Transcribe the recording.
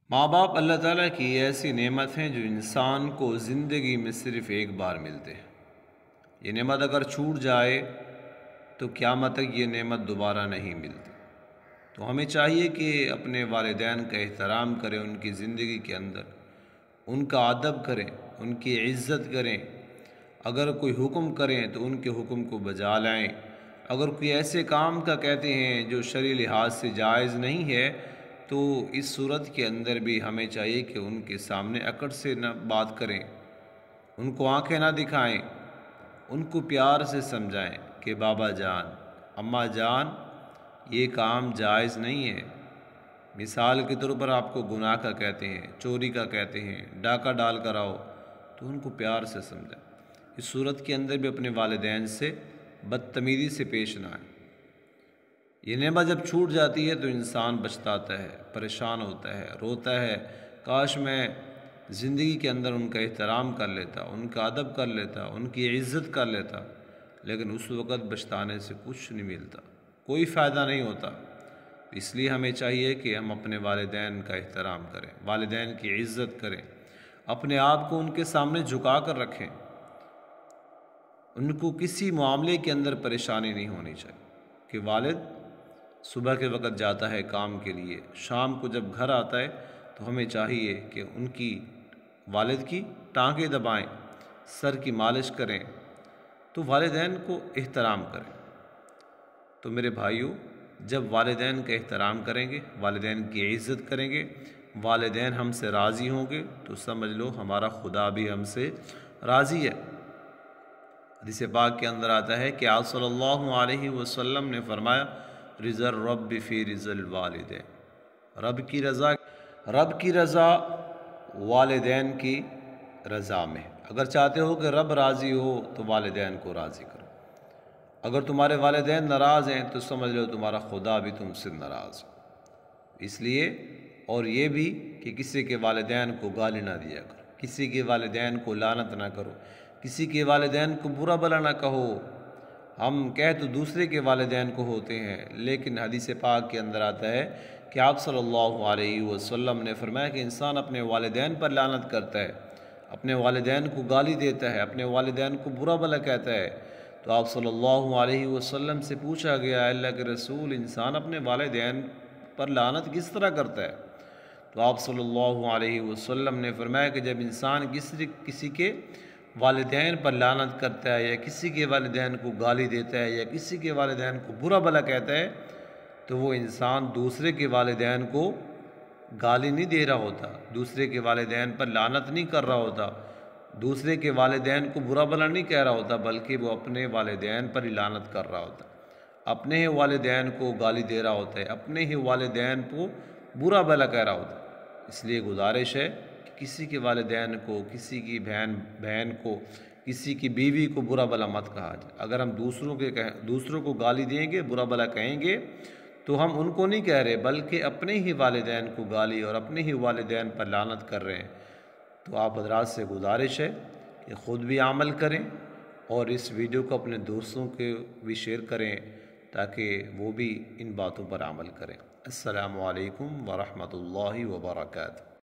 ماں باپ اللہ تعالیٰ کی ایسی نعمت ہیں جو انسان کو زندگی میں صرف ایک بار ملتے ہیں۔ یہ نعمت اگر چھوٹ جائے تو قیامت تک یہ نعمت دوبارہ نہیں ملتی۔ تو ہمیں چاہیے کہ اپنے والدین کا احترام کریں، ان کی زندگی کے اندر ان کا ادب کریں، ان کی عزت کریں۔ اگر کوئی حکم کریں تو ان کے حکم کو بجا لائیں۔ اگر کوئی ایسے کام کا کہتے ہیں جو شرعی لحاظ سے جائز نہیں ہے تو اس صورت کے اندر بھی ہمیں چاہیے کہ ان کے سامنے اکڑ سے نہ بات کریں، ان کو آنکھیں نہ دکھائیں، ان کو پیار سے سمجھائیں کہ بابا جان، اماں جان، یہ کام جائز نہیں ہے۔ مثال کے طور پر آپ کو گناہ کا کہتے ہیں، چوری کا کہتے ہیں، ڈاکہ ڈال کر آؤ، تو ان کو پیار سے سمجھائیں۔ اس صورت کے اندر بھی اپنے والدین سے بدتمیزی سے پیش نہ آئیں۔ یہ نعمت جب چھوٹ جاتی ہے تو انسان پچھتاتا ہے، پریشان ہوتا ہے، روتا ہے، کاش میں زندگی کے اندر ان کا احترام کر لیتا، ان کا ادب کر لیتا، ان کی عزت کر لیتا، لیکن اس وقت پچھتانے سے کچھ نہیں ملتا، کوئی فائدہ نہیں ہوتا۔ اس لیے ہمیں چاہیے کہ ہم اپنے والدین کا احترام کریں، والدین کی عزت کریں، اپنے آپ کو ان کے سامنے جھکا کر رکھیں۔ ان کو کسی معاملے کے اندر پریشانی نہیں ہونی چاہیے کہ والد صبح کے وقت جاتا ہے کام کے لیے، شام کو جب گھر آتا ہے تو ہمیں چاہیے کہ ان کی والد کی ٹانگیں دبائیں، سر کی مالش کریں، تو والدین کو احترام کریں۔ تو میرے بھائیوں، جب والدین کا احترام کریں گے، والدین کی عزت کریں گے، والدین ہم سے راضی ہوں گے تو سمجھ لو ہمارا خدا بھی ہم سے راضی ہے۔ حدیث پاک کے اندر آتا ہے کہ آپ صلی اللہ علیہ وسلم نے فرمایا، رضا الرب فی رضا الوالدین، رب کی رضا والدین کی رضا میں۔ اگر چاہتے ہو کہ رب راضی ہو تو والدین کو راضی کرو۔ اگر تمہارے والدین ناراض ہیں تو سمجھ لو تمہارا خدا بھی تم سے ناراض ہے۔ اس لیے اور یہ بھی کہ کسی کے والدین کو گالی نہ دیا کرو، کسی کے والدین کو لعنت نہ کرو، کسی کے والدین کو برا بھلا نہ کہو۔ ہم کہہ تو دوسرے کے والدین کو ہوتے ہیں، لیکن حدیث پاک کے اندر آتا ہے کہ آپ صلی اللہ علیہ وسلم نے فرمایا کہ انسان اپنے والدین پر لعنت کرتا ہے، اپنے والدین کو گالی دیتا ہے، اپنے والدین کو برا بھلا کہتا ہے۔ تو آپ صلی اللہ علیہ وسلم سے پوچھا گیا، اللہ کے رسول، انسان اپنے والدین پر لعنت کس طرح کرتا ہے؟ تو آپ صلی اللہ علیہ وسلم نے فرمایا کہ جب انسان کسی کے والدین پر لعنت کرتا ہے یا کسی کے والدین کو گالی دیتا ہے یا کسی کے والدین کو برا بھلا کہتا ہے تو وہ انسان دوسرے کے والدین کو گالی نہیں دے رہا ہوتا، دوسرے کے والدین پر لعنت نہیں کر رہا ہوتا، دوسرے کے والدین کو برا بھلا نہیں کہہ رہا ہوتا، بلکہ وہ اپنے والدین پر ہی لعنت کر رہا ہوتا، اپنے ہی والدین کو گالی دے رہا ہوتا ہے، اپنے ہی والدین کو برا بھلا کہہ رہا ہوتا ہے۔ اس لیے گزارش ہے کہ کسی کے والدین کو، کسی کی بہن کو، کسی کی بیوی کو برا بھلا مت کہا جائے۔ اگر ہم دوسروں کو گالی دیں گے، برا بھلا کہیں گے تو ہم ان کو نہیں کہہ رہے بلکہ اپنے ہی والدین کو گالی اور اپنے ہی والدین پر لعنت کر رہے ہیں۔ تو آپ حضرات سے گزارش ہے کہ خود بھی عمل کریں اور اس ویڈیو کو اپنے دوستوں کے بھی شیئر کریں تاکہ وہ بھی ان باتوں پر عمل کریں۔ السلام علیکم ورحمۃ اللہ وبرکاتہ۔